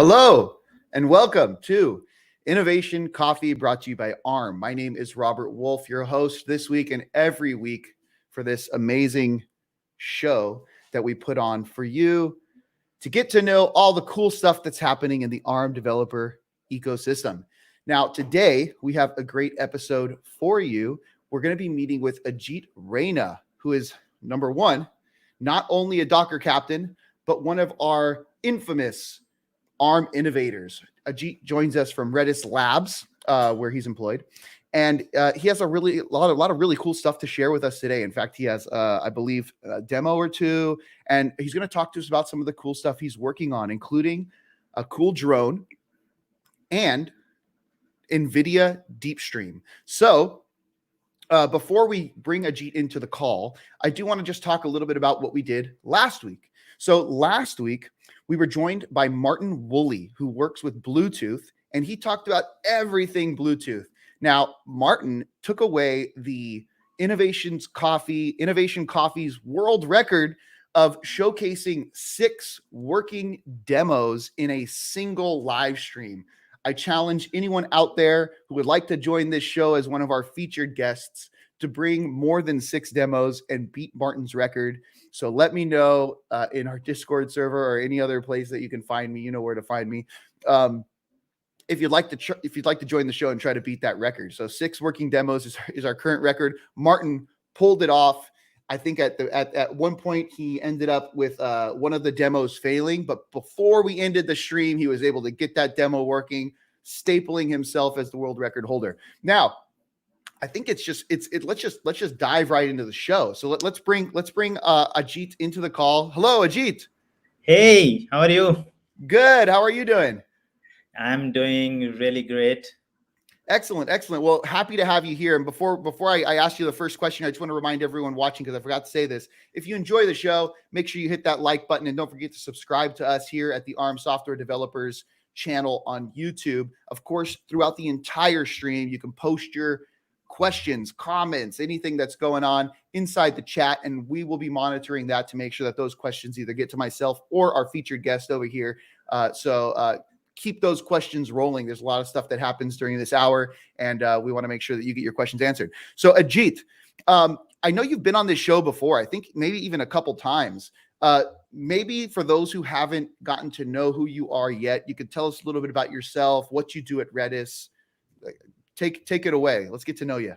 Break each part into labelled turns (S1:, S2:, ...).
S1: Hello and welcome to Innovation Coffee, brought to you by ARM. My name is Robert Wolf, your host this week and every week for this amazing show that we put on for you to get to know all the cool stuff that's happening in the ARM developer ecosystem. Now, today we have a great episode for you. We're going to be meeting with Ajit Raina, who is, number one, not only a Docker captain, but one of our infamous ARM innovators. Ajit joins us from Redis Labs, where he's employed, and he has a lot of really cool stuff to share with us today. In fact, he has, I believe, a demo or two, and he's going to talk to us about some of the cool stuff he's working on, including a cool drone and NVIDIA DeepStream. So before we bring Ajit into the call, I do want to just talk a little bit about what we did last week. So last week, we were joined by Martin Woolley, who works with Bluetooth, and he talked about everything Bluetooth. Now, Martin took away the Innovation Coffee's world record of showcasing 6 working demos in a single live stream. I challenge anyone out there who would like to join this show as one of our featured guests to bring more than 6 demos and beat Martin's record. So let me know in our Discord server or any other place that you can find me. You know where to find me. If you'd like to join the show and try to beat that record. So 6 working demos is our current record. Martin pulled it off. I think at one point he ended up with one of the demos failing, but before we ended the stream, he was able to get that demo working, stapling himself as the world record holder. Now, I think let's just dive right into the show. So let's bring Ajit into the call. Hello, Ajit.
S2: Hey, how are you?
S1: Good. How are you doing?
S2: I'm doing really great.
S1: Excellent. Well, happy to have you here. And before I ask you the first question, I just want to remind everyone watching, because I forgot to say this. If you enjoy the show, make sure you hit that like button and don't forget to subscribe to us here at the ARM Software Developers channel on YouTube. Of course, throughout the entire stream, you can post your questions, comments, anything that's going on inside the chat, and we will be monitoring that to make sure that those questions either get to myself or our featured guest over here. So keep those questions rolling. There's a lot of stuff that happens during this hour, and we want to make sure that you get your questions answered. So Ajit, I know you've been on this show before. I think maybe even a couple times. Maybe for those who haven't gotten to know who you are yet, you could tell us a little bit about yourself, what you do at Redis. Take it away. Let's get to know you.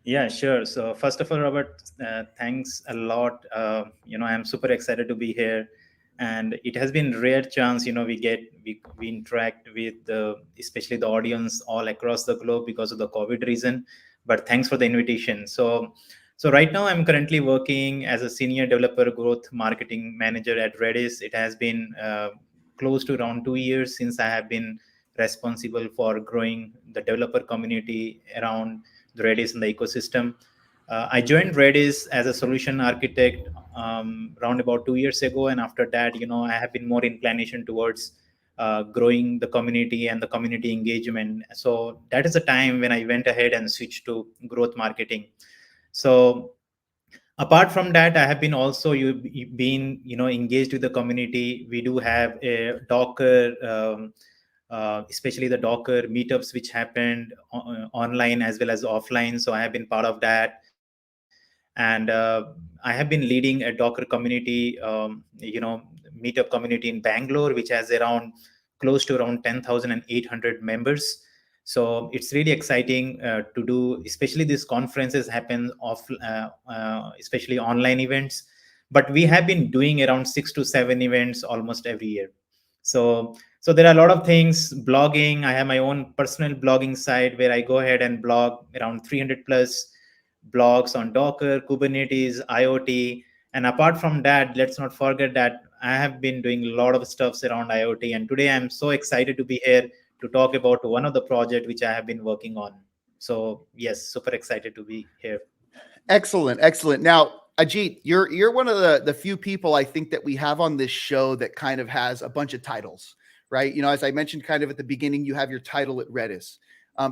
S2: Yeah, sure. So first of all, Robert, thanks a lot. I'm super excited to be here, and it has been rare chance. We interact with especially the audience all across the globe because of the COVID reason. But thanks for the invitation. So right now I'm currently working as a senior developer growth marketing manager at Redis. It has been close to around 2 years since I have been responsible for growing the developer community around the Redis and the ecosystem. I joined Redis as a solution architect around about 2 years ago, and after that, I have been more inclination towards growing the community and the community engagement. So that is the time when I went ahead and switched to growth marketing. So apart from that, I have been also engaged with the community. We do have a Docker. Especially the Docker meetups, which happened online as well as offline. So I have been part of that. And I have been leading a Docker community, meetup community in Bangalore, which has close to around 10,800 members. So it's really exciting to do, especially these conferences happen especially online events. But we have been doing around 6 to 7 events almost every year. So there are a lot of things. Blogging, I have my own personal blogging site where I go ahead and blog around 300 plus blogs on Docker, Kubernetes, IoT. And apart from that, let's not forget that I have been doing a lot of stuff around IoT. And today I'm so excited to be here to talk about one of the projects which I have been working on. So yes, super excited to be here.
S1: Excellent. Now, Ajit, you're one of the few people I think that we have on this show that kind of has a bunch of titles, right? As I mentioned kind of at the beginning, you have your title at Redis,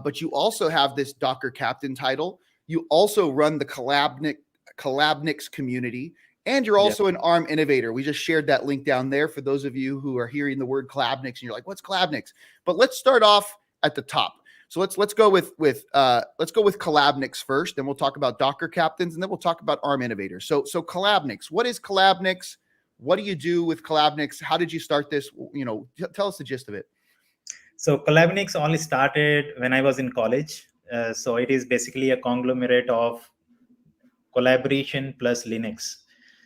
S1: but you also have this Docker Captain title. You also run the Collabnix community, And you're
S2: Yeah.
S1: also an ARM innovator. We just shared that link down there for those of you who are hearing the word Collabnix and you're like, what's Collabnix? But let's start off at the top. So let's go with Collabnix first, then we'll talk about Docker captains, and then we'll talk about ARM innovators. So Collabnix, what is Collabnix? What do you do with Collabnix? How did you start this? Tell us the gist of it.
S2: So Collabnix only started when I was in college. So it is basically a conglomerate of collaboration plus Linux.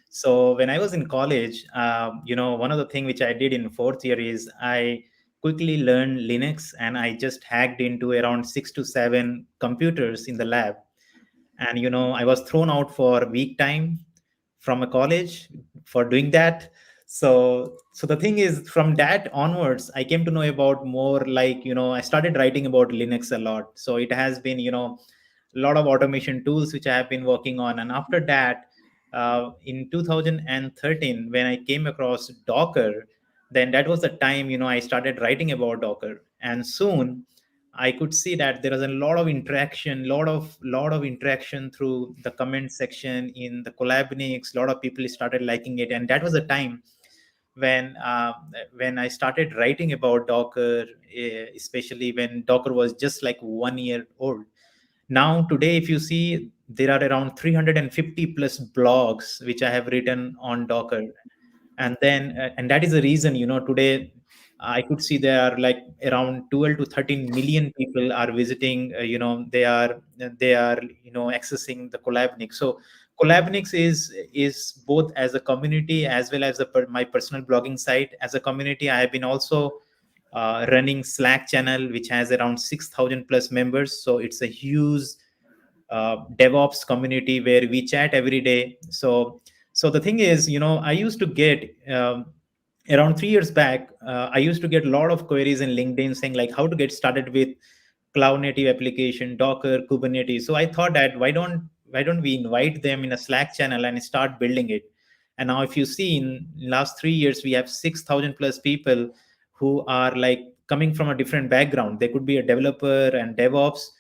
S2: So when I was in college, one of the things which I did in fourth year is I quickly learned Linux, and I just hacked into around 6 to 7 computers in the lab. And I was thrown out for week time from a college for doing that. So the thing is, from that onwards, I came to know about more, like, I started writing about Linux a lot. So it has been, a lot of automation tools which I have been working on. And after that, in 2013, when I came across Docker, then that was the time, I started writing about Docker. And soon I could see that there was a lot of interaction, lot of interaction through the comment section in the Collabnix. A lot of people started liking it, and that was the time when when I started writing about Docker, especially when Docker was just like 1 year old. Now today, if you see, there are around 350 plus blogs which I have written on Docker. And that is the reason, today I could see there are like around 12 to 13 million people are visiting, they are accessing the Collabnix. So Collabnix is both as a community as well as my personal blogging site. As a community, I have been also running Slack channel which has around 6,000 plus members. So it's a huge DevOps community where we chat every day. So the thing is, I used to get around 3 years back, I used to get a lot of queries in LinkedIn saying like how to get started with cloud native application, Docker, Kubernetes. So I thought that why don't we invite them in a Slack channel and start building it. And now if you see, in last 3 years we have 6,000 plus people who are like coming from a different background. They could be a developer and DevOps,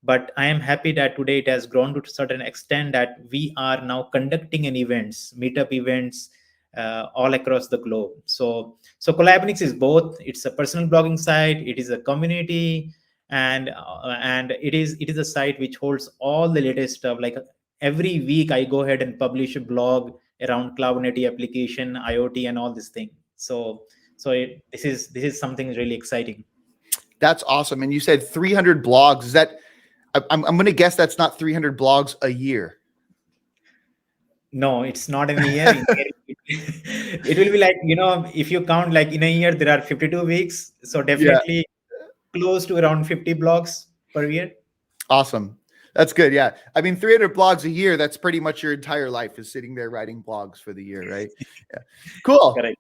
S2: but I am happy that today it has grown to a certain extent that we are now conducting an events, meetup events, all across the globe. So Collabnix is both. It's a personal blogging site, it is a community, and it is a site which holds all the latest stuff. Like every week I go ahead and publish a blog around cloud native application, IoT, and all this thing. This is something really exciting.
S1: That's awesome. And you said 300 blogs. Is that, I'm going to guess that's not 300 blogs a year.
S2: No, it's not in a year. It will be like, if you count like in a year, there are 52 weeks. So definitely close to around 50 blogs per year.
S1: Awesome. That's good. Yeah. I mean, 300 blogs a year, that's pretty much your entire life is sitting there writing blogs for the year, right? Yeah. Cool.
S2: Correct.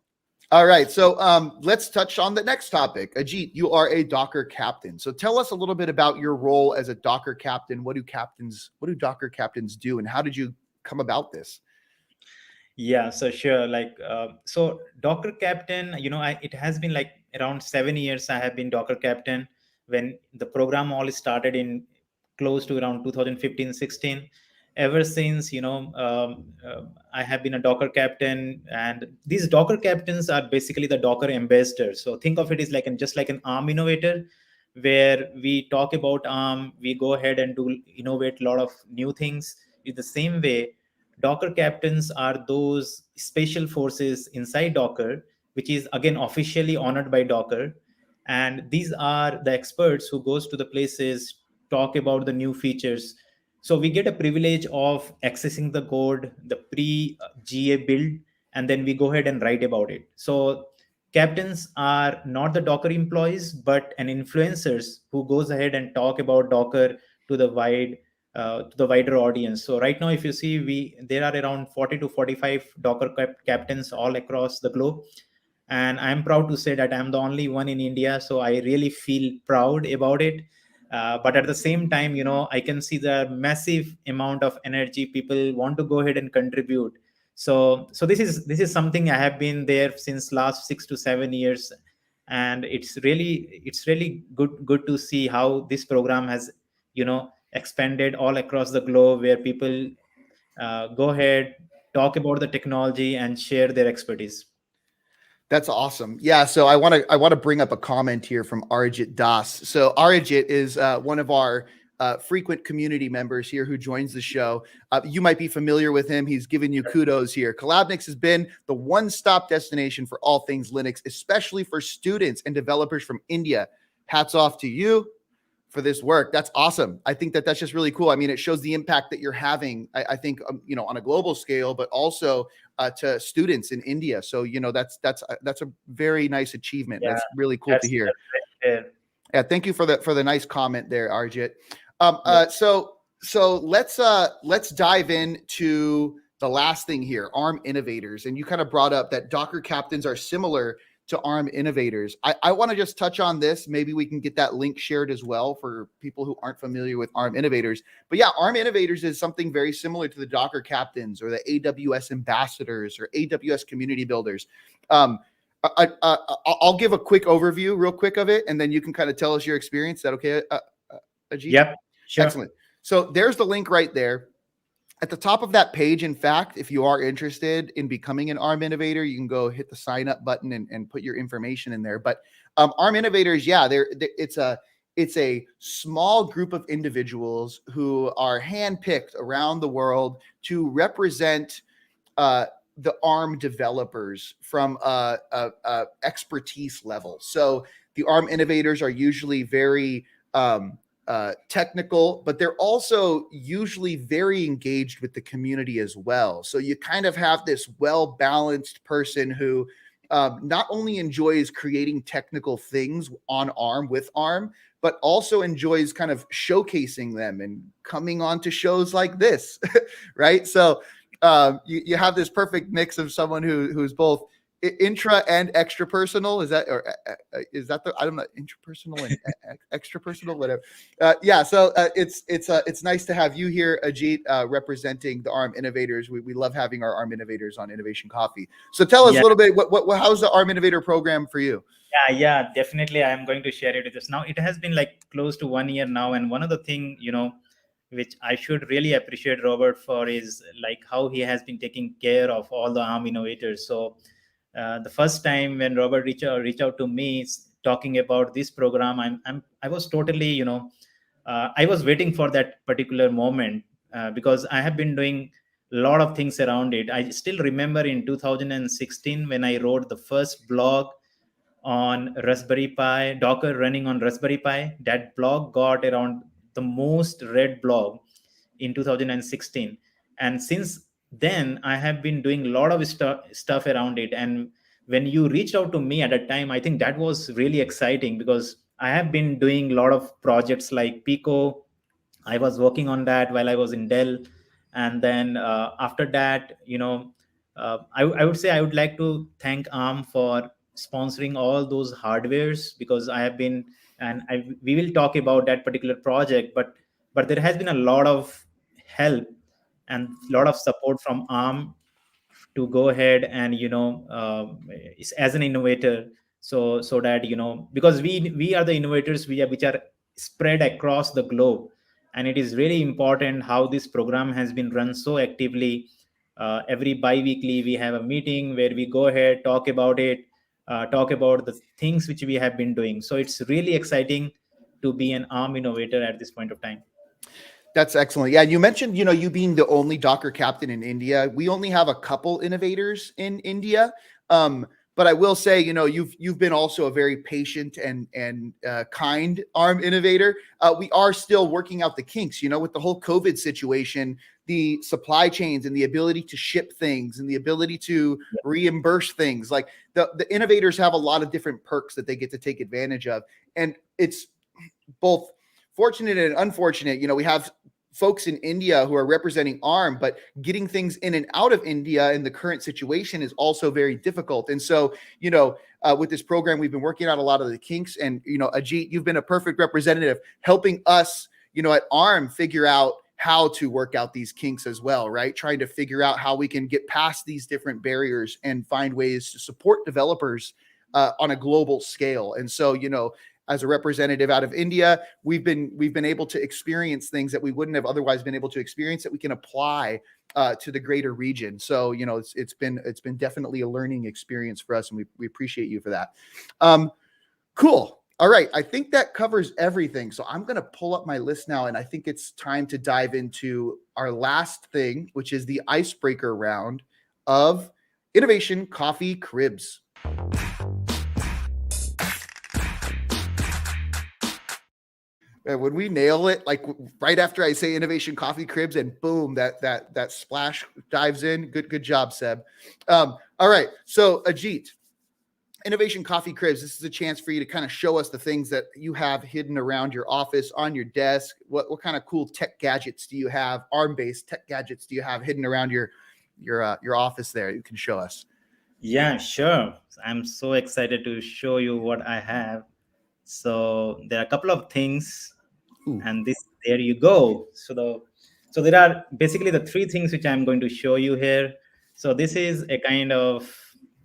S1: All right. So let's touch on the next topic. Ajit, you are a Docker captain. So tell us a little bit about your role as a Docker captain. What do Docker captains do? And how did you come about this?
S2: Yeah, so sure. Like, so Docker captain, it has been like around 7 years I have been Docker captain. When the program all started in close to around 2015-16. Ever since, I have been a Docker captain, and these Docker captains are basically the Docker ambassadors. So think of it as like just like an ARM innovator, where we talk about ARM, we go ahead and do innovate a lot of new things. In the same way, Docker captains are those special forces inside Docker, which is again officially honored by Docker. And these are the experts who goes to the places, talk about the new features. So we get a privilege of accessing the code, the pre-GA build, and then we go ahead and write about it. So captains are not the Docker employees, but an influencers who goes ahead and talk about Docker to the wider audience. So right now, if you see, there are around 40 to 45 Docker captains all across the globe, and I'm proud to say that I'm the only one in India. So I really feel proud about it. But at the same time, I can see the massive amount of energy people want to go ahead and contribute. So this is something I have been there since last 6 to 7 years, and it's really good to see how this program has expanded all across the globe, where people go ahead, talk about the technology and share their expertise.
S1: That's awesome. Yeah. So I want to bring up a comment here from Arijit Das. So Arijit is one of our frequent community members here who joins the show. You might be familiar with him. He's given you kudos here. Collabnix has been the one-stop destination for all things Linux, especially for students and developers from India. Hats off to you for this work. That's awesome. I think that that's just really cool. I mean, it shows the impact that you're having, I think, on a global scale, but also to students in India. So, that's a very nice achievement.
S2: Yeah,
S1: That's really cool to hear. Yeah. Thank you for the nice comment there, Arjit. So let's dive into the last thing here, ARM Innovators. And you kind of brought up that Docker captains are similar to ARM Innovators. I want to just touch on this. Maybe we can get that link shared as well for people who aren't familiar with ARM Innovators. But yeah, ARM Innovators is something very similar to the Docker captains or the AWS ambassadors or AWS community builders. I'll give a quick overview real quick of it, and then you can kind of tell us your experience. Is that okay, Ajit?
S2: Yep, sure.
S1: Excellent. So there's the link right there. At the top of that page, in fact, if you are interested in becoming an ARM Innovator, you can go hit the sign up button and put your information in there. But ARM Innovators, yeah, it's a small group of individuals who are handpicked around the world to represent the ARM developers from a expertise level. So the ARM Innovators are usually very technical, but they're also usually very engaged with the community as well. So you kind of have this well-balanced person who not only enjoys creating technical things on ARM with ARM, but also enjoys kind of showcasing them and coming on to shows like this, right? So you have this perfect mix of someone who's both intra and extra personal. Is that the, I don't know, intrapersonal and extra personal, whatever. Yeah. So it's nice to have you here, Ajit, representing the ARM Innovators. We love having our ARM Innovators on Innovation Coffee. So tell us a little bit, how's the ARM Innovator program for you?
S2: Yeah, definitely. I am going to share it with us now. It has been like close to 1 year now. And one of the thing, which I should really appreciate Robert for is like how he has been taking care of all the ARM innovators. So the first time when Robert reached out to me talking about this program, I was totally, I was waiting for that particular moment because I have been doing a lot of things around it. I still remember in 2016 when I wrote the first blog on Raspberry Pi, Docker running on Raspberry Pi. That blog got around the most read blog in 2016. And since then, I have been doing a lot of stuff around it. And when you reached out to me at that time, I think that was really exciting because I have been doing a lot of projects like Pico. I was working on that while I was in Dell. And then after that, I would say I would like to thank ARM for sponsoring all those hardwares because I have been, and we will talk about that particular project, but there has been a lot of help and a lot of support from ARM to go ahead and as an innovator, so that because we are the innovators which are spread across the globe, and it is really important how this program has been run so actively. Every bi-weekly we have a meeting where we go ahead, talk about it, talk about the things which we have been doing. So it's really exciting to be an ARM innovator at this point of time.
S1: That's excellent. Yeah, you mentioned, you being the only Docker captain in India. We only have a couple innovators in India. But I will say, you've been also a very patient and kind ARM innovator. We are still working out the kinks, with the whole COVID situation, the supply chains and the ability to ship things and the ability to reimburse things. Like the innovators have a lot of different perks that they get to take advantage of. And it's both fortunate and unfortunate. We have folks in India who are representing ARM, but getting things in and out of India in the current situation is also very difficult. And so, with this program, we've been working out a lot of the kinks. And, Ajit, you've been a perfect representative helping us, at ARM figure out how to work out these kinks as well, right? Trying to figure out how we can get past these different barriers and find ways to support developers on a global scale. And so, as a representative out of India, we've been able to experience things that we wouldn't have otherwise been able to experience that we can apply to the greater region. So, you know, it's been definitely a learning experience for us, and we appreciate you for that. Cool. All right. I think that covers everything. So I'm going to pull up my list now, and I think it's time to dive into our last thing, which is the icebreaker round of Innovation Coffee Cribs. And when we nail it, like right after I say Innovation Coffee Cribs, and boom, that splash dives in. Good job, Seb. All right. So Ajit, Innovation Coffee Cribs, this is a chance for you to kind of show us the things that you have hidden around your office, on your desk. What kind of cool tech gadgets do you have, ARM-based tech gadgets do you have hidden around your office there you can show us?
S2: Yeah, sure. I'm so excited to show you what I have. So there are a couple of things. Ooh. And there you go. So there are basically the three things which I'm going to show you here. So this is a kind of,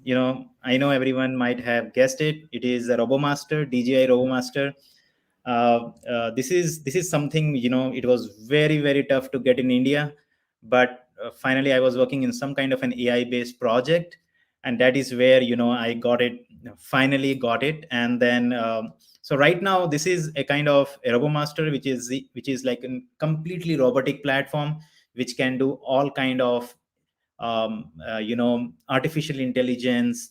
S2: you know, I know everyone might have guessed it. It is a RoboMaster, DJI RoboMaster. This is something, you know, it was very, very tough to get in India, but finally I was working in some kind of an AI-based project, and that is where, you know, I finally got it. And then so right now this is a kind of a RoboMaster, which is like a completely robotic platform which can do all kind of you know, artificial intelligence.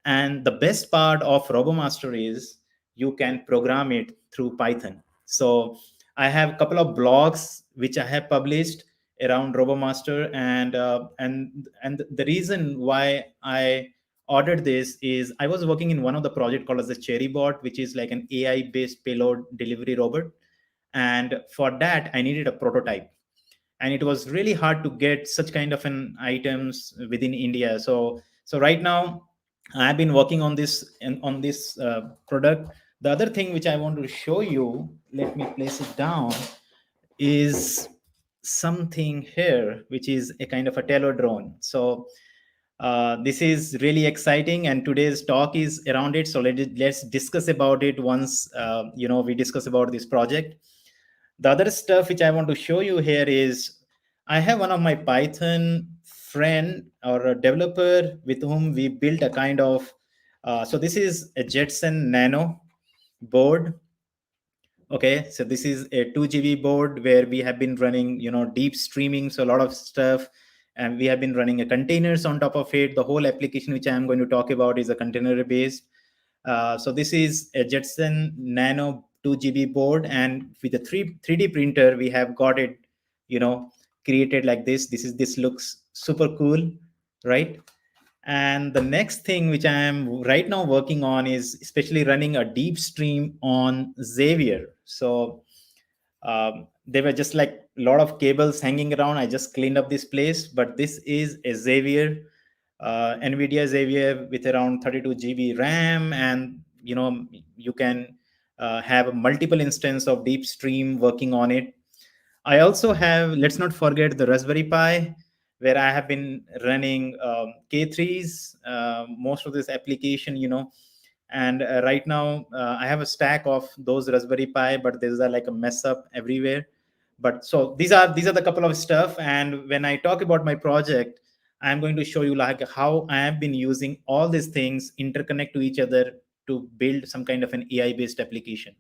S2: And the best part of RoboMaster is you can program it through Python. So I have a couple of blogs which I have published around RoboMaster, and the reason why I ordered this is I was working in one of the project called as the Cherrybot, which is like an AI-based payload delivery robot. And for that, I needed a prototype. And it was really hard to get such kind of an items within India. So right now, I've been working on this product. The other thing which I want to show you, let me place it down, is something here, which is a kind of a Teledrone. So this is really exciting, and today's talk is around it. So let's discuss about it once you know, we discuss about this project. The other stuff which I want to show you here is I have one of my Python friend or a developer with whom we built a kind of, so this is a Jetson Nano board. Okay, so this is a 2 GB board where we have been running, you know, deep streaming, so a lot of stuff. And we have been running a containers on top of it. The whole application which I am going to talk about is a container based. So this is a Jetson Nano 2 GB board, and with a 3D printer, we have got it, you know, created like this. This looks super cool, right? And the next thing which I am right now working on is especially running a DeepStream on Xavier. So there were just like a lot of cables hanging around. I just cleaned up this place, but this is a Xavier, NVIDIA Xavier with around 32 GB RAM, and you know, you can have a multiple instance of DeepStream working on it. I also have, let's not forget, the Raspberry Pi, where I have been running K3s, most of this application, you know. And right now I have a stack of those Raspberry Pi, but there's like a mess up everywhere. But so these are the couple of stuff. And when I talk about my project, I'm going to show you like how I have been using all these things interconnect to each other to build some kind of an AI-based application.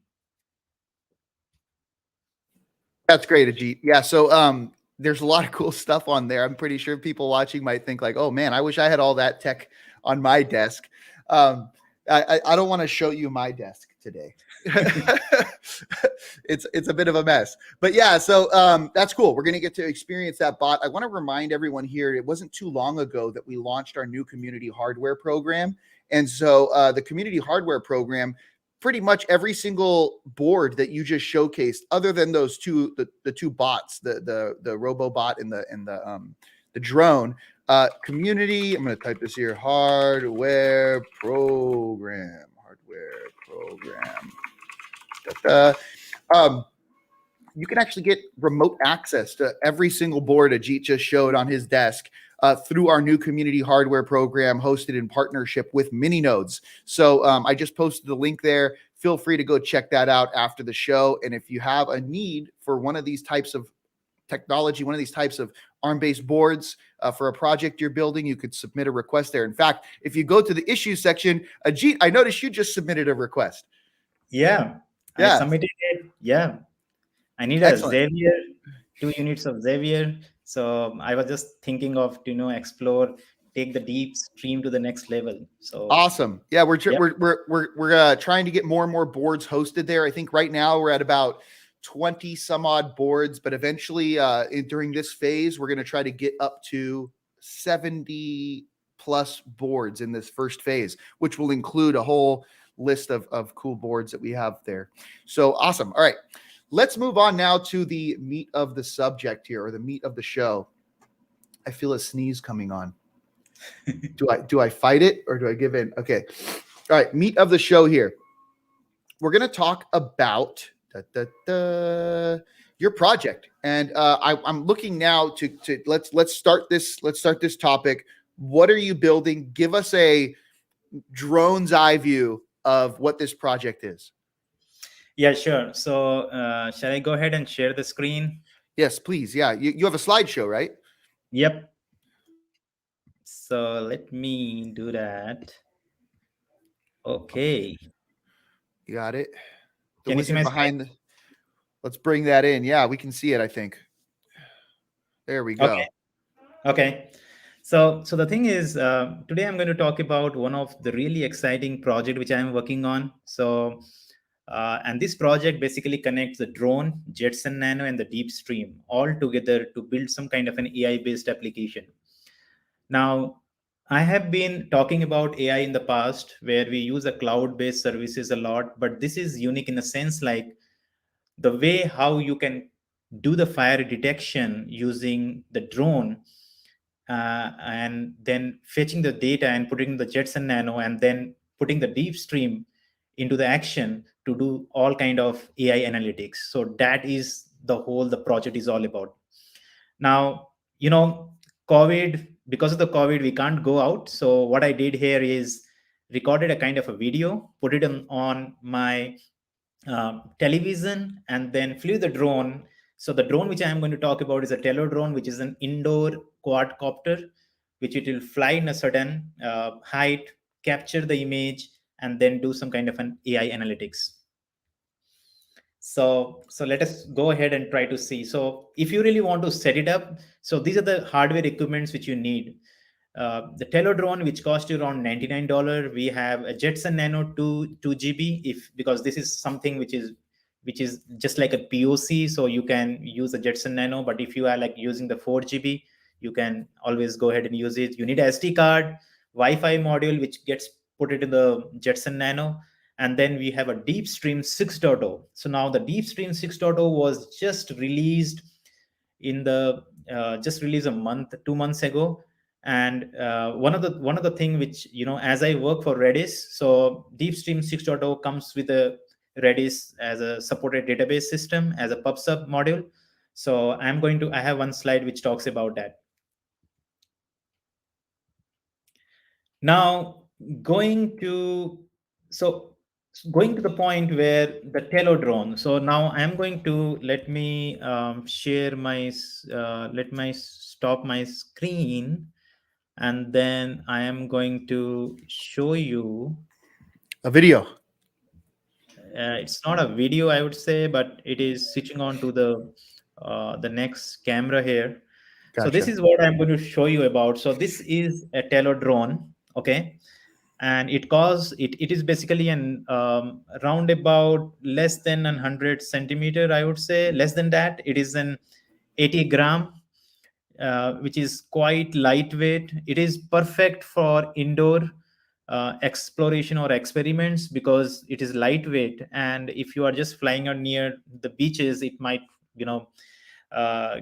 S1: That's great, Ajit. Yeah. So there's a lot of cool stuff on there. I'm pretty sure people watching might think like, oh man, I wish I had all that tech on my desk. I don't want to show you my desk today. It's a bit of a mess, but yeah, so that's cool. We're going to get to experience that bot. I want to remind everyone here, it wasn't too long ago that we launched our new community hardware program. And so the community hardware program, pretty much every single board that you just showcased, other than those two, the two bots, the RoboBot and the drone, community, I'm going to type this here, hardware program. You can actually get remote access to every single board Ajit just showed on his desk through our new community hardware program hosted in partnership with Mini Nodes. So I just posted the link there. feel free to go check that out after the show. And if you have a need for one of these types of technology, one of these types of ARM-based boards for a project you're building, you could submit a request there. In fact, if you go to the issues section, Ajit, I noticed you just submitted a request.
S2: Yeah, I submitted it. Yeah, I need a Xavier, 2 units of Xavier. So I was just thinking of, explore, take the DeepStream to the next level. So
S1: awesome. Yeah, we're trying to get more and more boards hosted there. I think right now we're at about 20 some odd boards, but eventually during this phase, we're going to try to get up to 70 plus boards in this first phase, which will include a whole list of cool boards that we have there. So awesome. All right. Let's move on now to the meat of the subject here, or the meat of the show. I feel a sneeze coming on. Do I fight it or do I give in? Okay. All right. Meat of the show here. We're going to talk about your project. And I'm looking now to let's start this topic. What are you building? Give us a drone's eye view of what this project is.
S2: Yeah, sure. So shall I go ahead and share the screen?
S1: Yes, please. Yeah. You have a slideshow, right?
S2: Yep. So let me do that. Okay.
S1: You got it. The
S2: Can you see
S1: wizard
S2: my
S1: behind. Let's bring that in. Yeah, we can see it, I think. There we go.
S2: Okay. So the thing is, today I'm going to talk about one of the really exciting project which I'm working on. So, and this project basically connects the drone, Jetson Nano, and the DeepStream all together to build some kind of an AI-based application. Now, I have been talking about AI in the past where we use a cloud-based services a lot, but this is unique in a sense like the way how you can do the fire detection using the drone and then fetching the data and putting the Jetson Nano and then putting the DeepStream into the action to do all kind of AI analytics. So that is the project is all about. Now, COVID, because of the COVID, we can't go out. So what I did here is recorded a kind of a video, put it on my television, and then flew the drone. So the drone which I am going to talk about is a Teledrone, which is an indoor quadcopter, which it will fly in a certain height, capture the image, and then do some kind of an AI analytics. So let us go ahead and try to see. So if you really want to set it up, so these are the hardware equipments which you need. The Teledrone, which cost you around $99. We have a Jetson Nano 2 GB, because this is something which is just like a POC. So you can use the Jetson Nano, but if you are like using the 4 GB, you can always go ahead and use it. You need a SD card, Wi-Fi module, which gets put it in the Jetson Nano. And then we have a DeepStream 6.0. So now the DeepStream 6.0 was just released just released 2 months ago. And one of the thing which, as I work for Redis, so DeepStream 6.0 comes with a Redis as a supported database system as a PubSub module. So I have one slide which talks about that. Now going to the point where the Teledrone. So now I'm going to let me share my stop my screen, and then I am going to show you
S1: a video.
S2: It's not a video, I would say, but it is switching on to the next camera here. Gotcha. So this is what I'm going to show you about. So this is a Teledrone, okay, and it is basically an roundabout less than 100 centimeter, I would say, less than that. It is an 80 gram. Which is quite lightweight. It is perfect for indoor exploration or experiments because it is lightweight. And if you are just flying out near the beaches, it might,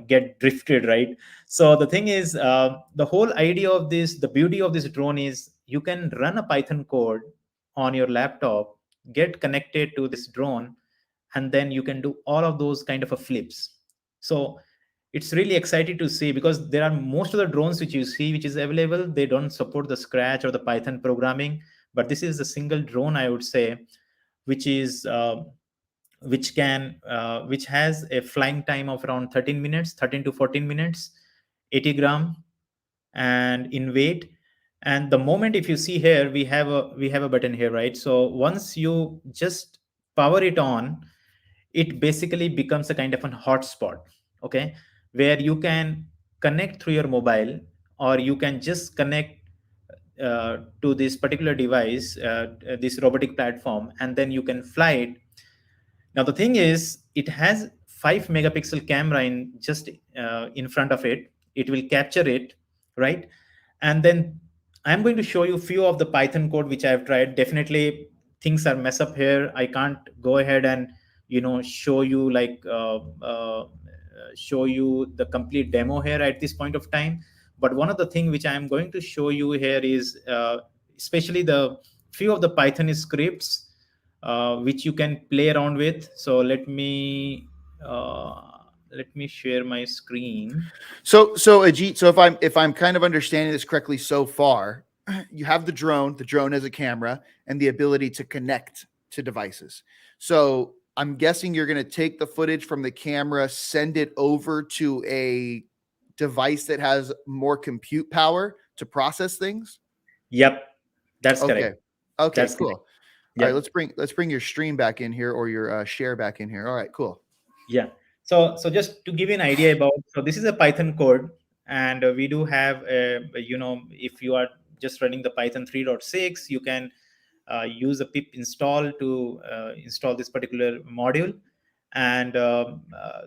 S2: get drifted, right? So the thing is, the whole idea of the beauty of this drone is you can run a Python code on your laptop, get connected to this drone, and then you can do all of those kind of flips. So it's really exciting to see, because there are most of the drones which you see which is available, they don't support the Scratch or the Python programming, but this is a single drone, I would say, which is which has a flying time of around 13 minutes, 13 to 14 minutes, 80 gram, and in weight. And the moment, if you see here, we have a button here, right? So once you just power it on, it basically becomes a kind of a hotspot, okay, where you can connect through your mobile, or you can just connect to this particular device, this robotic platform, and then you can fly it. Now the thing is, it has 5 megapixel camera in front of it. It will capture it, right? And then I'm going to show you a few of the Python code which I've tried. Definitely things are mess up here. I can't go ahead and show you show you the complete demo here at this point of time. But one of the things which I'm going to show you here is especially the few of the Python scripts which you can play around with. So let me share my screen.
S1: So Ajit, so if I'm kind of understanding this correctly so far, you have the drone. The drone has a camera and the ability to connect to devices. So I'm guessing you're going to take the footage from the camera, send it over to a device that has more compute power to process things.
S2: Yep, that's
S1: Okay.
S2: correct.
S1: Okay,
S2: That's
S1: cool.
S2: correct.
S1: All
S2: Yep.
S1: right, let's bring your stream back in here, or your share back in here. All right, cool.
S2: Yeah. So just to give you an idea about, so this is a Python code, and we do have, if you are just running the Python 3.6, you can use a pip install to install this particular module. And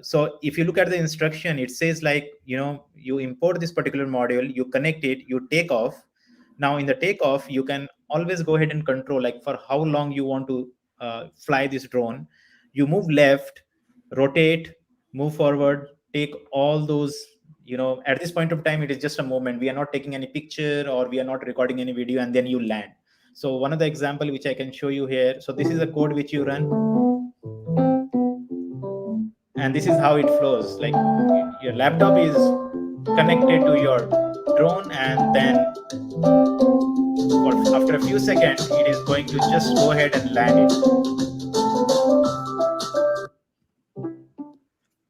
S2: so if you look at the instruction, it says like, you import this particular module, you connect it, you take off. Now in the takeoff, you can always go ahead and control like for how long you want to fly this drone. You move left, rotate, move forward, take all those. At this point of time, it is just a moment. We are not taking any picture, or we are not recording any video, and then you land. So one of the example which I can show you here. So this is a code which you run, and this is how it flows. Like your laptop is connected to your drone, and then after a few seconds, it is going to just go ahead and land it.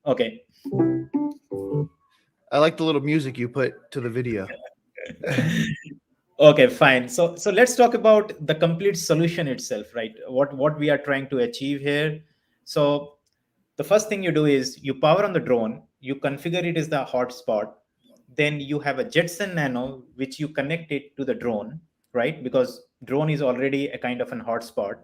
S2: Okay.
S1: I like the little music you put to the video.
S2: Okay, fine. So let's talk about the complete solution itself, right? What we are trying to achieve here. So the first thing you do is you power on the drone, you configure it as the hotspot, then you have a Jetson Nano which you connect it to the drone, right? Because drone is already a kind of an hotspot.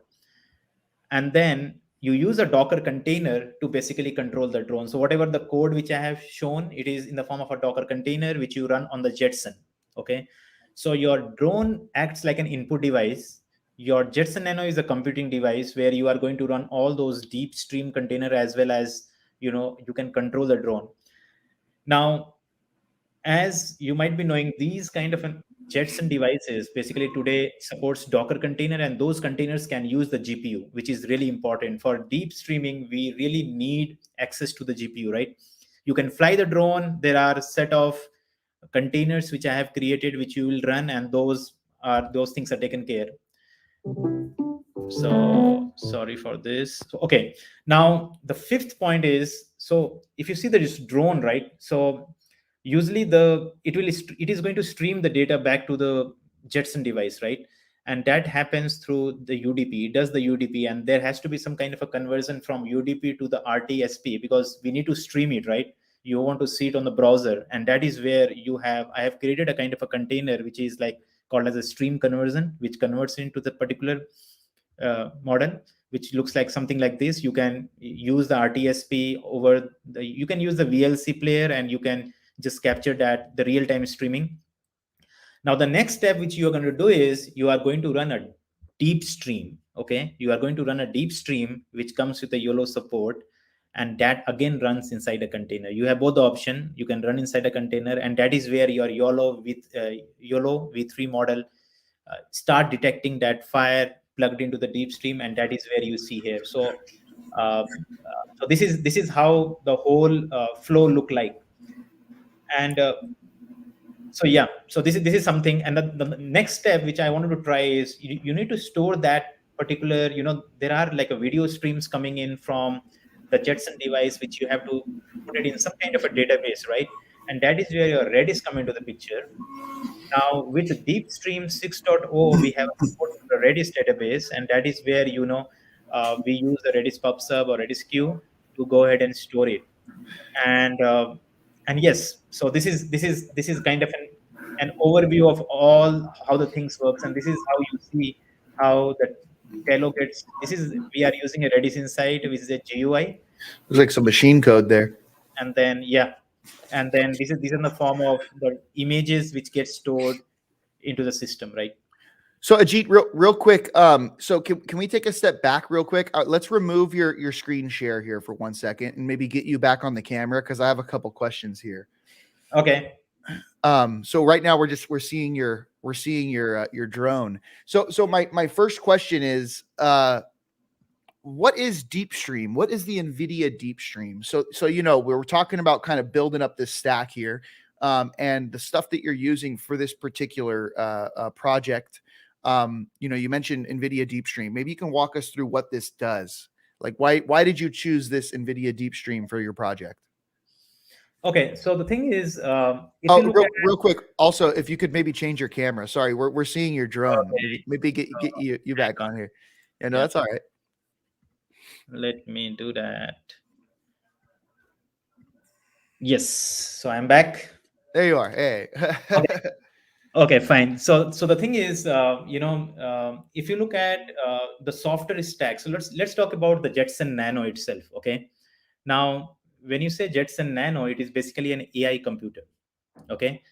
S2: And then you use a Docker container to basically control the drone. So whatever the code which I have shown, it is in the form of a Docker container which you run on the Jetson. Okay. So your drone acts like an input device. Your Jetson Nano is a computing device where you are going to run all those DeepStream container, as well as, you can control the drone. Now, as you might be knowing, these kind of Jetson devices basically today supports Docker container, and those containers can use the GPU, which is really important for deep streaming. We really need access to the GPU, right? You can fly the drone. There are a set of containers which I have created, which you will run, and those things are taken care. So sorry for this. So, okay, now the fifth point is, so if you see this drone, right? So usually it is going to stream the data back to the Jetson device, right? And that happens through the UDP. It does the UDP, and there has to be some kind of a conversion from UDP to the RTSP, because we need to stream it, right? You want to see it on the browser, and that is where I have created a kind of a container which is like called as a stream conversion, which converts into the particular model, which looks like something like this. You can use the RTSP over you can use the VLC player, and you can just capture that, the real-time streaming. Now the next step which you are going to do is you are going to run a deep stream. Okay, you are going to run a deep stream which comes with a YOLO support, and that again runs inside a container. You have both the option. You can run inside a container, and that is where your YOLO v3 model start detecting that fire plugged into the deep stream, and that is where you see here. So this is how the whole flow look like. And so yeah, so this is something. And the next step which I wanted to try is you need to store that particular, there are like a video streams coming in from the Jetson device, which you have to put it in some kind of a database, right? And that is where your Redis come into the picture. Now with DeepStream 6.0, we have a support for the Redis database, and that is where we use the Redis PubSub or Redis queue to go ahead and store it. And yes, so this is kind of an overview of all how the things works, and this is how you see how the Telo gets. This is we are using a Redis Insight, which is a GUI,
S1: There's like some machine code there.
S2: and then and then this is in the form of the images which get stored into the system, right?
S1: So Ajit, real quick. So can we take a step back real quick? Let's remove your screen share here for 1 second and maybe get you back on the camera because I have a couple questions here.
S2: Okay.
S1: So right now we're seeing your drone. So my first question is what is DeepStream? What is the NVIDIA DeepStream? So we're talking about kind of building up this stack here, and the stuff that you're using for this particular project. You mentioned NVIDIA DeepStream. Maybe you can walk us through what this does. Like why did you choose this NVIDIA DeepStream for your project?
S2: Okay, so the thing is, if you look
S1: real quick, also, if you could maybe change your camera. Sorry, we're seeing your drone.
S2: Okay.
S1: Maybe get you back on here. Yeah, no, that's all right.
S2: Let me do that. Yes, so I'm back.
S1: There you are. Hey.
S2: Okay, fine. So the thing is, if you look at the software stack, so let's talk about the Jetson Nano itself. Okay, now when you say Jetson Nano, it is basically an AI computer. Okay,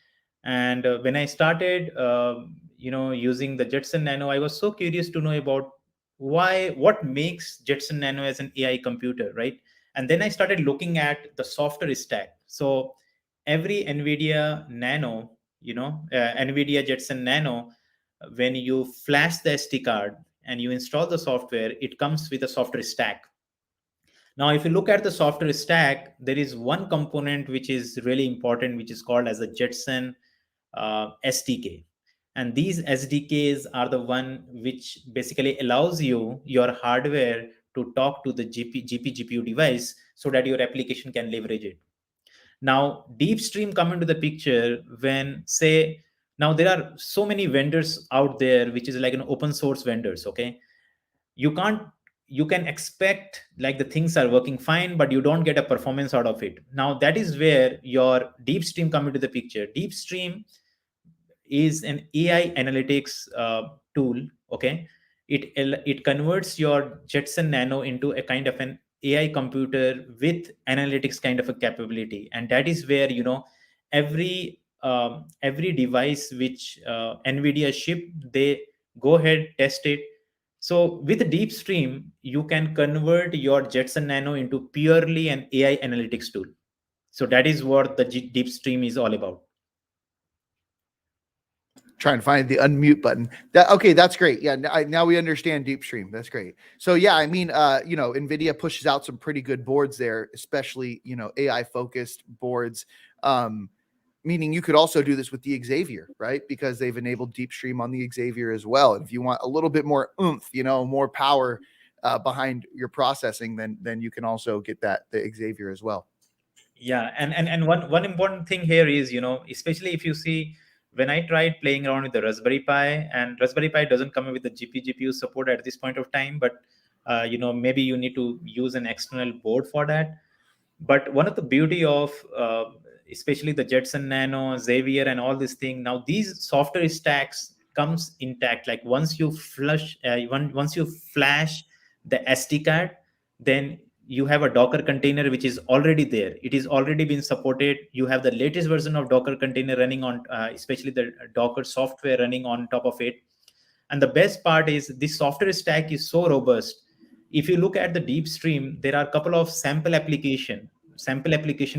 S2: and when I started, using the Jetson Nano, I was so curious to know about what makes Jetson Nano as an AI computer, right? And then I started looking at the software stack. So every NVIDIA Nano, NVIDIA Jetson Nano, when you flash the SD card and you install the software, it comes with a software stack. Now, if you look at the software stack, there is one component which is really important, which is called as a Jetson SDK. And these SDKs are the one which basically allows your hardware to talk to the GPU device so that your application can leverage it. Now, DeepStream come into the picture when, say, now there are so many vendors out there, which is like an open source vendors. Okay, you can expect like the things are working fine, but you don't get a performance out of it. Now that is where your DeepStream come into the picture. DeepStream is an AI analytics tool. Okay, it converts your Jetson Nano into a kind of an AI computer with analytics kind of a capability, and that is where every device which NVIDIA ship, they go ahead test it. So with DeepStream, you can convert your Jetson Nano into purely an AI analytics tool. So that is what the DeepStream is all about.
S1: Trying to find the unmute button. Okay, that's great. Yeah, now we understand DeepStream. That's great. So yeah, I mean, NVIDIA pushes out some pretty good boards there, especially AI focused boards. Meaning you could also do this with the Xavier, right? Because they've enabled DeepStream on the Xavier as well. And if you want a little bit more oomph, more power behind your processing, then you can also get the Xavier as well.
S2: Yeah, and one important thing here is, especially if you see, when I tried playing around with the Raspberry Pi, and Raspberry Pi doesn't come with the GPU support at this point of time, but maybe you need to use an external board for that. But one of the beauty of especially the Jetson Nano, Xavier, and all this thing, now these software stacks comes intact. Like once you flash the SD card, then you have a Docker container which is already there. It is already been supported. You have the latest version of Docker container running on, especially the Docker software running on top of it. And the best part is this software stack is so robust. If you look at the DeepStream, there are a couple of sample application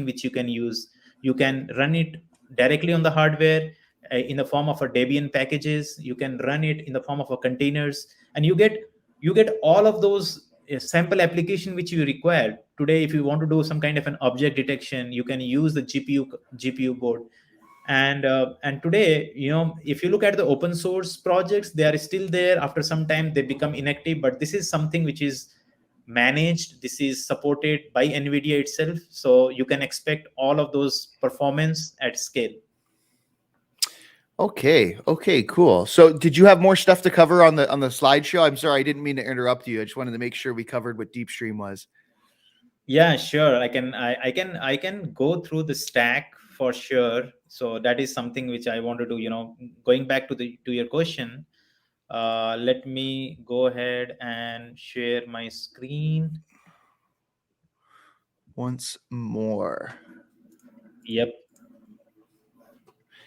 S2: which you can use. You can run it directly on the hardware in the form of a Debian packages. You can run it in the form of a containers, and you get all of those sample application which you require today. If you want to do some kind of an object detection, you can use the GPU board. And today, if you look at the open source projects, they are still there. After some time they become inactive, but this is something which is managed, this is supported by NVIDIA itself, so you can expect all of those performance at scale.
S1: Okay, cool. So did you have more stuff to cover on the slideshow? I'm sorry, I didn't mean to interrupt you. I just wanted to make sure we covered what DeepStream was.
S2: Yeah, sure. I can go through the stack for sure. So that is something which I want to do. Going back to your question, let me go ahead and share my screen.
S1: Once more.
S2: Yep.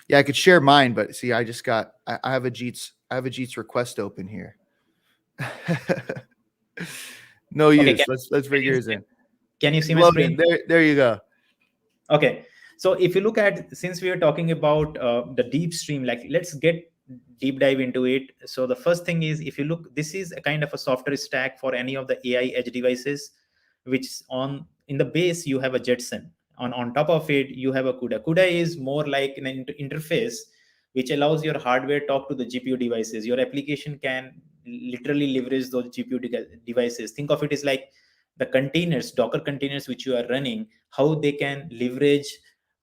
S1: Yeah, I could share mine, but see, I just got I have a Jeets request open here. No
S2: Okay.
S1: use. Let's bring yours in.
S2: Can you see my
S1: Loaded.
S2: screen?
S1: There you go.
S2: Okay. So if you look at, since we are talking about the deep stream, like let's get deep dive into it. So the first thing is, if you look, this is a kind of a software stack for any of the AI edge devices, which on in the base you have a Jetson. On top of it you have a CUDA. CUDA is more like an interface which allows your hardware talk to the GPU devices. Your application can literally leverage those GPU devices. Think of it as like the containers, Docker containers which you are running, how they can leverage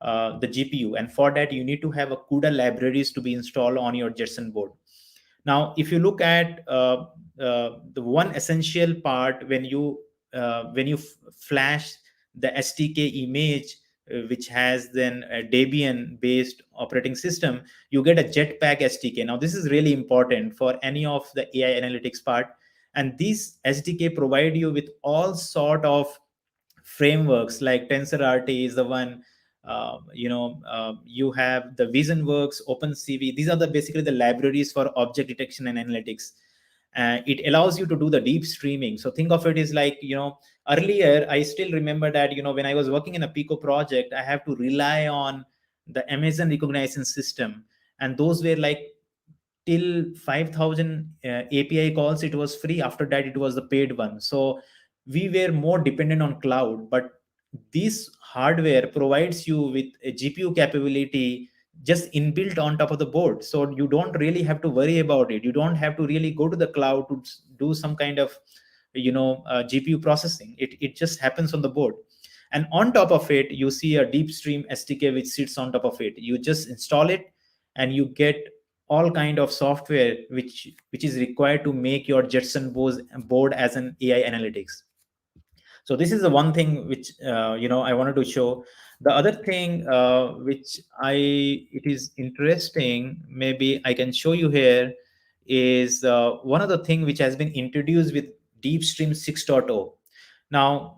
S2: the GPU. And for that, you need to have a CUDA libraries to be installed on your Jetson board. Now, if you look at the one essential part when you flash the SDK image, which has then a Debian based operating system, you get a Jetpack Sdk. Now, this is really important for any of the AI analytics part. And these SDK provide you with all sort of frameworks, like TensorRT is the one. You have the VisionWorks, OpenCV. These are the basically the libraries for object detection and analytics. It allows you to do the deep streaming. So think of it as like, earlier I still remember that, when I was working in a Pico project, I have to rely on the Amazon recognition system, and those were like till 5000 API calls it was free. After that it was the paid one. So we were more dependent on cloud. But this hardware provides you with a GPU capability just inbuilt on top of the board, so you don't really have to worry about it. You don't have to really go to the cloud to do some kind of GPU processing. It just happens on the board. And on top of it you see a DeepStream SDK which sits on top of it. You just install it and you get all kind of software which is required to make your Jetson board as an AI analytics. So this is the one thing which I wanted to show. The other thing which it is interesting, maybe I can show you here, is one of the thing which has been introduced with DeepStream 6.0. Now,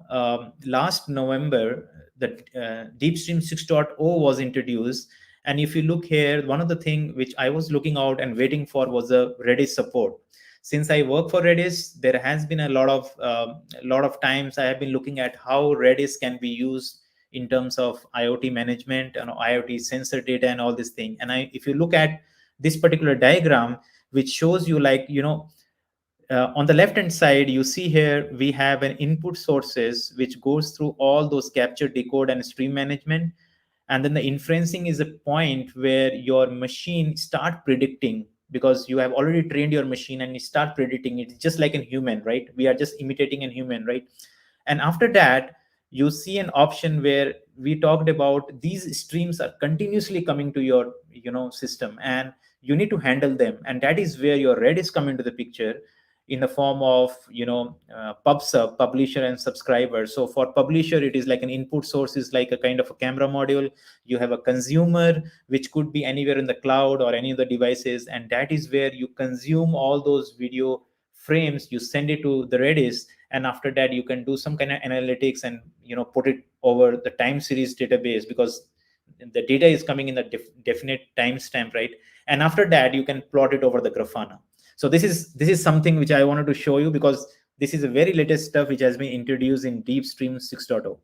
S2: last November, the DeepStream 6.0 was introduced. And if you look here, one of the thing which I was looking out and waiting for was the Redis support. Since I work for Redis, there has been a lot of times I have been looking at how Redis can be used in terms of IoT management and IoT sensor data and all this thing. And if you look at this particular diagram, which shows you like, on the left hand side, you see here we have an input sources which goes through all those capture, decode, and stream management. And then the inferencing is a point where your machine start predicting, because you have already trained your machine and you start predicting. It's just like a human, right? We are just imitating a human, right? And after that, you see an option where we talked about these streams are continuously coming to your system, and you need to handle them. And that is where your Redis come into the picture, in the form of PubSub, publisher and subscriber. So for publisher, it is like an input source, is like a kind of a camera module. You have a consumer which could be anywhere in the cloud or any of the devices, and that is where you consume all those video frames, you send it to the Redis, and after that you can do some kind of analytics and put it over the time series database, because the data is coming in a definite timestamp, right? And after that you can plot it over the Grafana. So this is something which I wanted to show you, because this is a very latest stuff which has been introduced in DeepStream 6.0.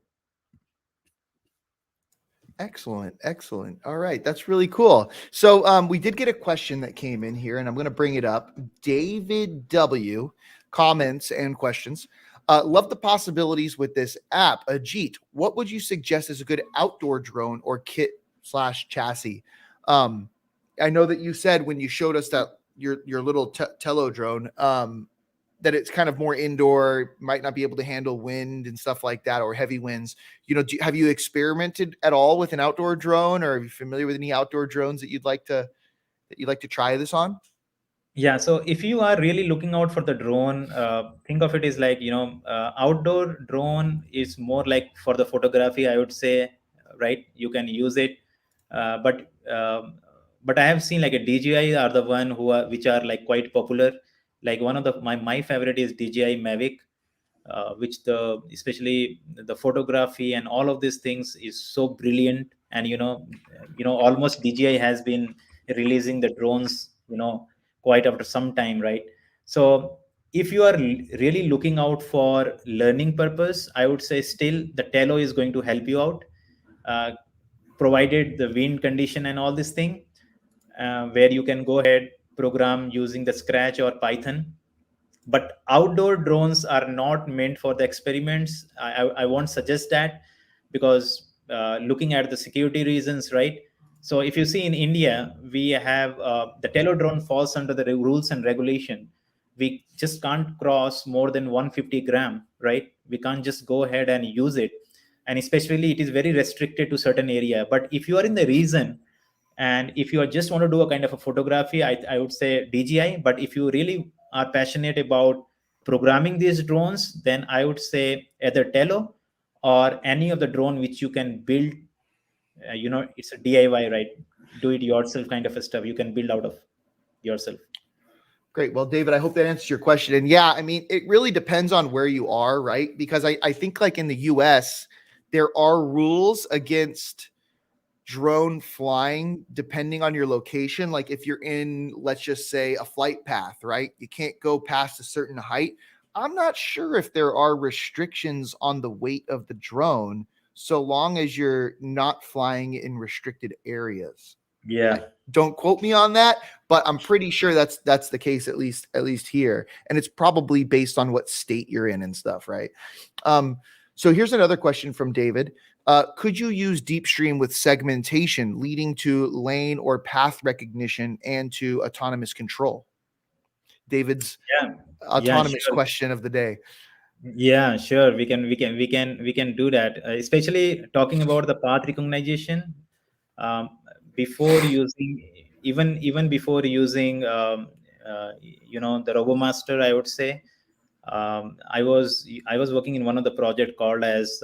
S1: Excellent. All right, that's really cool. So we did get a question that came in here, and I'm going to bring it up. David W. comments and questions. Love the possibilities with this app. Ajit, what would you suggest as a good outdoor drone or kit/chassis? I know that you said when you showed us that your little Teledrone, that it's kind of more indoor, might not be able to handle wind and stuff like that, or heavy winds. Have you experimented at all with an outdoor drone, or are you familiar with any outdoor drones that you'd like to try this on?
S2: Yeah, so if you are really looking out for the drone, think of it as like, outdoor drone is more like for the photography, I would say, right? You can use it, but I have seen like a DJI are the one which are like quite popular. Like one of my favorite is DJI Mavic, which especially the photography and all of these things is so brilliant. And almost DJI has been releasing the drones, quite after some time, right? So if you are really looking out for learning purpose, I would say still the Telo is going to help you out, uh, provided the wind condition and all this thing, where you can go ahead program using the Scratch or Python. But outdoor drones are not meant for the experiments. I won't suggest that, because looking at the security reasons, right? So if you see in India, we have the Telodrone falls under the rules and regulation. We just can't cross more than 150 gram, right? We can't just go ahead and use it. And especially it is very restricted to certain area. But if you are in the region, and if you just want to do a kind of a photography, I would say DJI. But if you really are passionate about programming these drones, then I would say either Telo or any of the drone which you can build. It's a DIY, right? Do it yourself kind of a stuff. You can build out of yourself.
S1: Great. Well, David, I hope that answers your question. And yeah, I mean, it really depends on where you are, right? Because I think like in the US, there are rules against drone flying depending on your location. Like if you're in, let's just say, a flight path, right? You can't go past a certain height. I'm not sure if there are restrictions on the weight of the drone, so long as you're not flying in restricted areas.
S2: Yeah.
S1: Don't quote me on that, but I'm pretty sure that's the case, at least here. And it's probably based on what state you're in and stuff, right? So here's another question from David. Could you use DeepStream with segmentation leading to lane or path recognition and to autonomous control? David's autonomous
S2: sure.
S1: question of the day.
S2: Yeah, sure. We can do that. Especially talking about the path recognition. Before using, even before using, the RoboMaster, I would say, I was working in one of the project called as,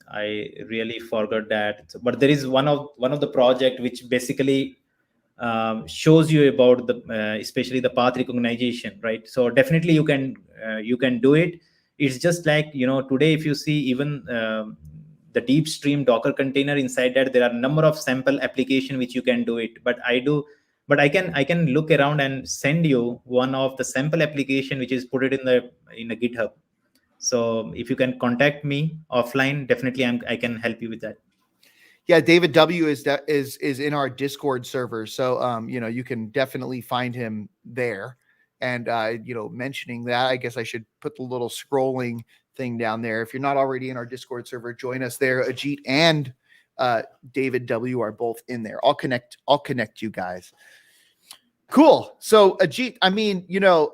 S2: I really forgot that, but there is one of the project which basically shows you about the especially the path recognition, right? So definitely you can do it. It's just like, today if you see even the DeepStream Docker container, inside that there are number of sample application which you can do it. But I can look around and send you one of the sample application which is put it in the GitHub. So if you can contact me offline, definitely I can help you with that.
S1: Yeah, David W is in our Discord server, so you can definitely find him there. And mentioning that, I guess I should put the little scrolling thing down there. If you're not already in our Discord server, join us there. Ajit and David W are both in there. I'll connect you guys. Cool. So Ajit, I mean,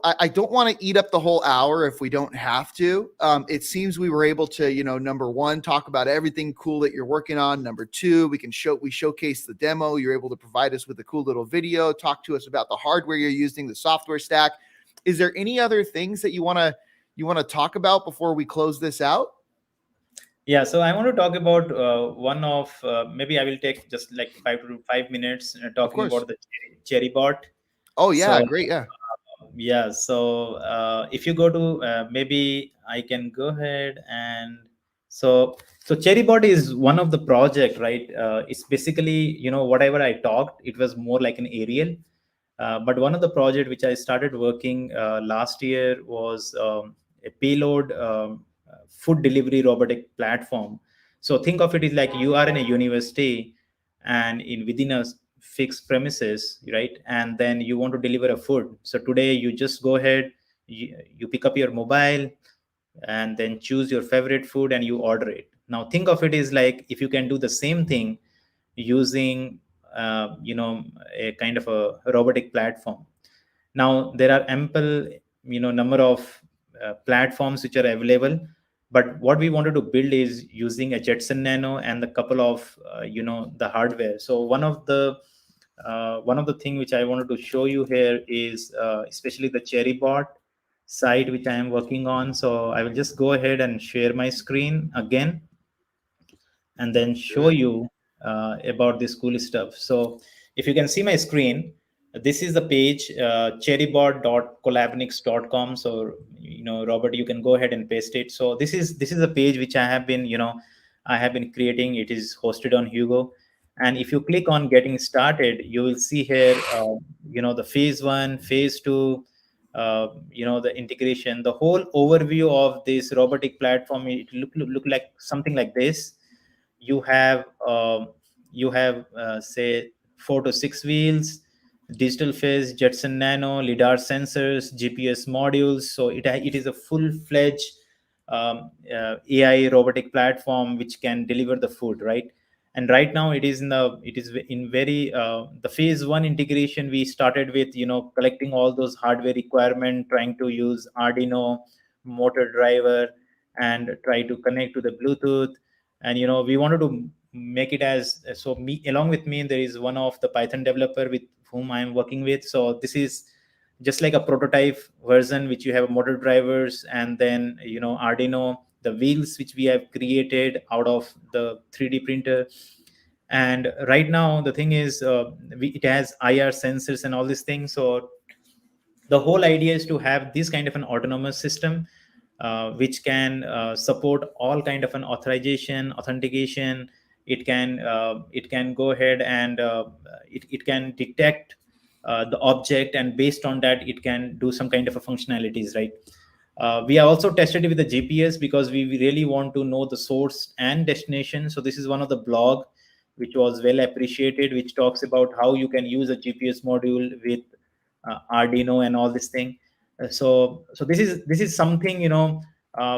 S1: I don't want to eat up the whole hour if we don't have to. It seems we were able to, number one, talk about everything cool that you're working on. Number two, we showcase the demo. You're able to provide us with a cool little video, talk to us about the hardware you're using, the software stack. Is there any other things that you want to talk about before we close this out?
S2: Yeah, so I want to talk about one of maybe I will take just like 5 minutes talking about the cherry bot.
S1: Oh yeah,
S2: So
S1: great. Yeah.
S2: yeah, so if you go to maybe I can go ahead and so Cherrybot is one of the project, right? It's basically, whatever I talked, it was more like an aerial. But one of the project which I started working last year was a Payload food delivery robotic platform. So think of it as like you are in a university and within a fixed premises, right? And then you want to deliver a food. So today you just go ahead, you pick up your mobile and then choose your favorite food and you order it. Now think of it as like if you can do the same thing using a kind of a robotic platform. Now there are ample number of platforms which are available, but what we wanted to build is using a Jetson Nano and a couple of the hardware. So one of the thing which I wanted to show you here is especially the cherry bot side which I am working on. So I will just go ahead and share my screen again and then show
S1: Good.
S2: you about this cool stuff. So if you can see my screen, this is the page, cherrybot.collabnix.com. So Robert, you can go ahead and paste it. So this is a page which I have been creating. It is hosted on Hugo, and if you click on getting started, you will see here the phase 1, phase 2, the integration, the whole overview of this robotic platform. It look like something like this. You have say 4 to 6 wheels, digital phase, Jetson Nano, lidar sensors, GPS modules. So it is a full-fledged AI robotic platform which can deliver the food, right? And right now it is in very the phase 1 integration. We started with collecting all those hardware requirement, trying to use Arduino motor driver and try to connect to the Bluetooth. And we wanted to make it as so me along with me there is one of the Python developer with whom I am working with. So this is just like a prototype version which you have motor drivers and then Arduino, the wheels which we have created out of the 3D printer. And right now the thing is it has IR sensors and all these things. So the whole idea is to have this kind of an autonomous system which can support all kind of an authorization, authentication. It can go ahead and it can detect the object, and based on that it can do some kind of a functionalities, right? We have also tested it with the GPS because we really want to know the source and destination. So this is one of the blog which was well appreciated, which talks about how you can use a GPS module with Arduino and all this thing. So this is something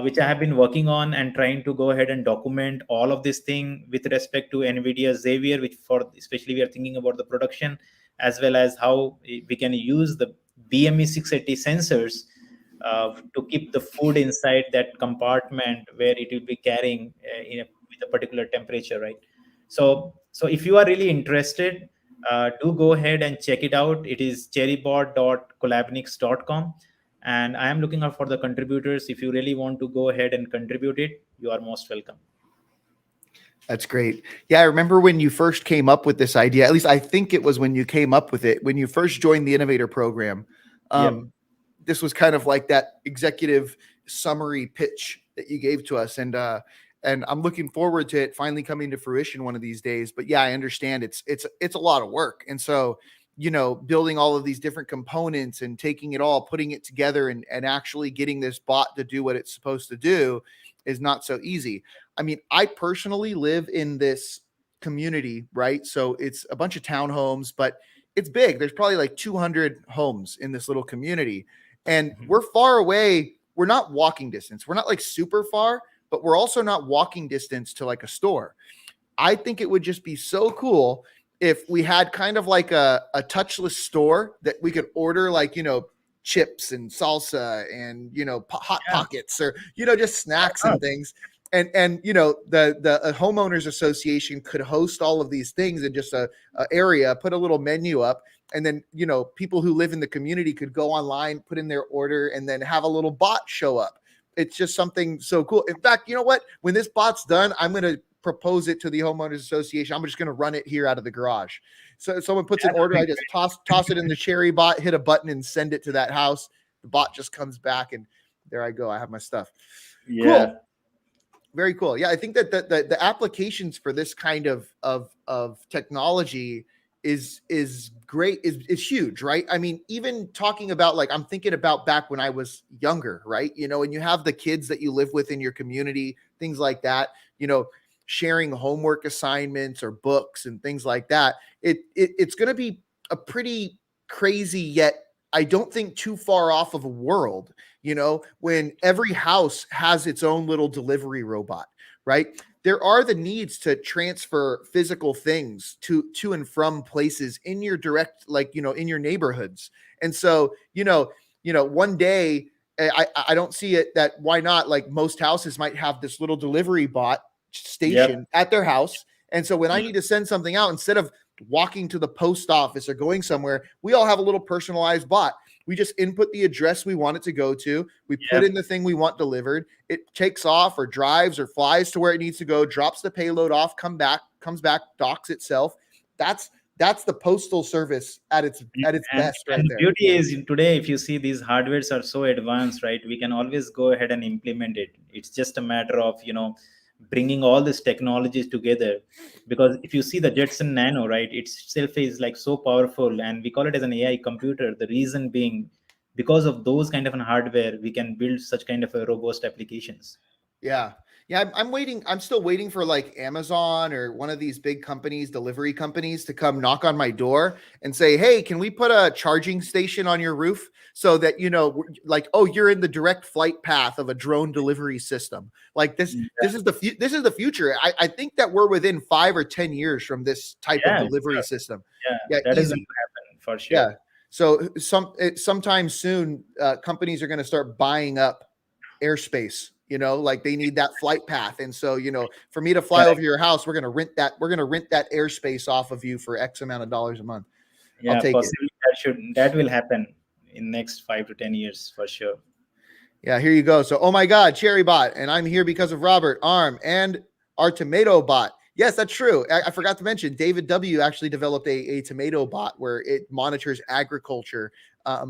S2: which I have been working on and trying to go ahead and document all of this thing with respect to NVIDIA Xavier, which for especially we are thinking about the production, as well as how we can use the BME 680 sensors to keep the food inside that compartment where it will be carrying with a particular temperature, right? So if you are really interested, do go ahead and check it out. It is cherrybot.collabnix.com, and I am looking out for the contributors. If you really want to go ahead and contribute it, you are most welcome.
S1: That's great. Yeah, I remember when you first came up with this idea, at least I think it was when you came up with it, when you first joined the Innovator program.
S2: Yep.
S1: This was kind of like that executive summary pitch that you gave to us. And I'm looking forward to it finally coming to fruition one of these days. But yeah, I understand it's a lot of work. And so, building all of these different components and taking it all, putting it together and actually getting this bot to do what it's supposed to do is not so easy. I mean, I personally live in this community, right? So it's a bunch of townhomes, but it's big. There's probably like 200 homes in this little community. And we're far away. We're not walking distance. We're not like super far, but we're also not walking distance to like a store. I think it would just be so cool if we had kind of like a touchless store that we could order like, chips and salsa and, hot pockets or, just snacks and things. And the homeowners association could host all of these things in just a area, put a little menu up, and then people who live in the community could go online, put in their order, and then have a little bot show up. It's just something so cool. In fact, you know what? When this bot's done, I'm going to propose it to the homeowners association. I'm just going to run it here out of the garage. So if someone puts an order, I just toss it in the cherry bot, hit a button, and send it to that house. The bot just comes back, and there I go. I have my stuff.
S2: Yeah.
S1: Cool. Very cool. Yeah, I think that the applications for this kind of technology is great, is huge, right? I mean, even talking about like, I'm thinking about back when I was younger, right? And you have the kids that you live with in your community, things like that, sharing homework assignments or books and things like that. It's going to be a pretty crazy, yet I don't think too far off of a world, when every house has its own little delivery robot, right? there are the needs to transfer physical things to and from places in your direct, like, in your neighborhoods. And so, one day, I don't see it that why not, like, most houses might have this little delivery bot station at their house. And so when I need to send something out, instead of walking to the post office or going somewhere, we all have a little personalized bot. We just input the address we want it to go to. We put in the thing we want delivered. It takes off or drives or flies to where it needs to go, drops the payload off, comes back, docks itself. That's the postal service at its best, right
S2: and
S1: there.
S2: The beauty is, today, if you see, these hardwares are so advanced, right? We can always go ahead and implement it. It's just a matter of, bringing all these technologies together. Because if you see the Jetson Nano, right, itself is like so powerful, and we call it as an AI computer. The reason being, because of those kind of an hardware, we can build such kind of a robust applications.
S1: Yeah. I'm waiting. I'm still waiting for, like, Amazon or one of these big companies, delivery companies, to come knock on my door and say, hey, can we put a charging station on your roof so that, like, oh, you're in the direct flight path of a drone delivery system. Like this is the future. I think that we're within 5 or 10 years from this type of delivery system.
S2: Yeah, that is going to happen for sure.
S1: Yeah. So sometime soon, companies are going to start buying up airspace, like they need that flight path. And so, for me to fly over your house, we're going to rent that airspace off of you for X amount of dollars a month.
S2: Yeah,
S1: I'll take
S2: possibly that will happen in next 5 to 10 years for sure.
S1: Yeah, here you go. So, oh my God, CherryBot, and I'm here because of Robert, ARM, and our tomato bot. Yes, that's true. I forgot to mention, David W. actually developed a tomato bot where it monitors agriculture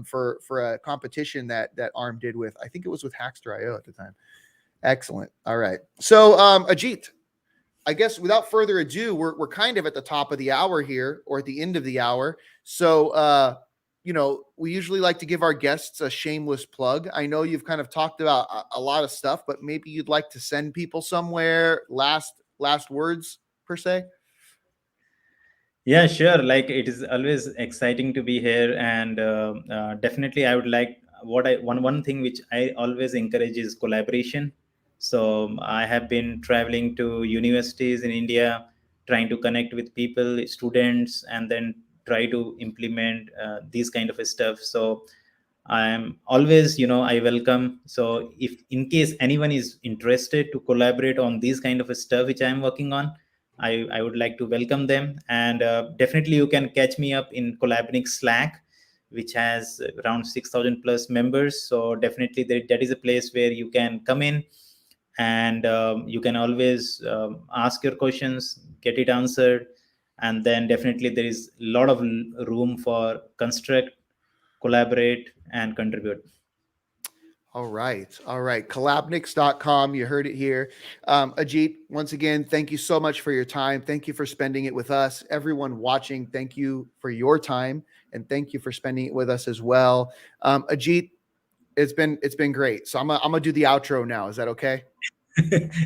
S1: for a competition that ARM did with, I think it was with Hackster.io at the time. Excellent. All right. So, Ajit, I guess without further ado, we're kind of at the top of the hour here, or at the end of the hour. So, we usually like to give our guests a shameless plug. I know you've kind of talked about a lot of stuff, but maybe you'd like to send people somewhere. Last words, per se.
S2: Yeah, sure. Like, it is always exciting to be here, and definitely I would like one thing which I always encourage is collaboration. So I have been traveling to universities in India, trying to connect with people, students, and then try to implement these kind of stuff. So I'm always, I welcome. So if in case anyone is interested to collaborate on these kind of stuff which I'm working on, I would like to welcome them. And definitely you can catch me up in Collabnik Slack, which has around 6,000 plus members. So definitely that is a place where you can come in, and you can always ask your questions, get it answered. And then definitely there is a lot of room for construct, collaborate, and contribute.
S1: All right. Collabnix.com. You heard it here. Ajit, once again, thank you so much for your time. Thank you for spending it with us. Everyone watching, thank you for your time, and thank you for spending it with us as well. Ajit, it's been great. So I'm gonna do the outro now. Is that okay?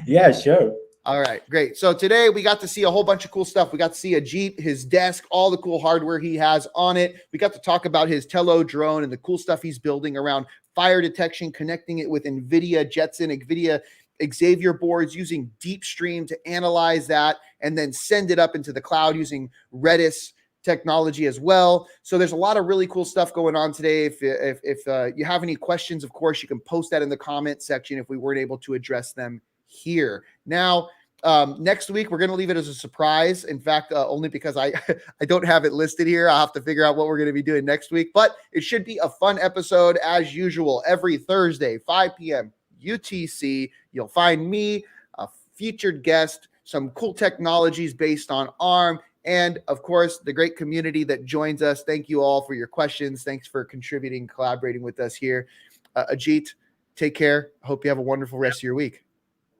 S2: Yeah, sure.
S1: All right, great. So today we got to see a whole bunch of cool stuff. We got to see Ajit, his desk, all the cool hardware he has on it. We got to talk about his Teledrone and the cool stuff he's building around fire detection, connecting it with NVIDIA, Jetson, Xavier boards, using DeepStream to analyze that and then send it up into the cloud using Redis technology as well. So there's a lot of really cool stuff going on today. If you have any questions, of course, you can post that in the comment section if we weren't able to address them here. Now, next week, we're going to leave it as a surprise. In fact, only because I don't have it listed here. I'll have to figure out what we're going to be doing next week, but it should be a fun episode as usual. Every Thursday, 5 p.m. UTC, you'll find me, a featured guest, some cool technologies based on ARM, and of course, the great community that joins us. Thank you all for your questions. Thanks for contributing, collaborating with us here. Ajit, take care. Hope you have a wonderful rest of your week.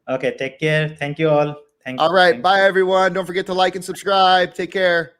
S2: Okay, take care. Thank you all.
S1: All right. Bye, everyone. Don't forget to like and subscribe. Take care.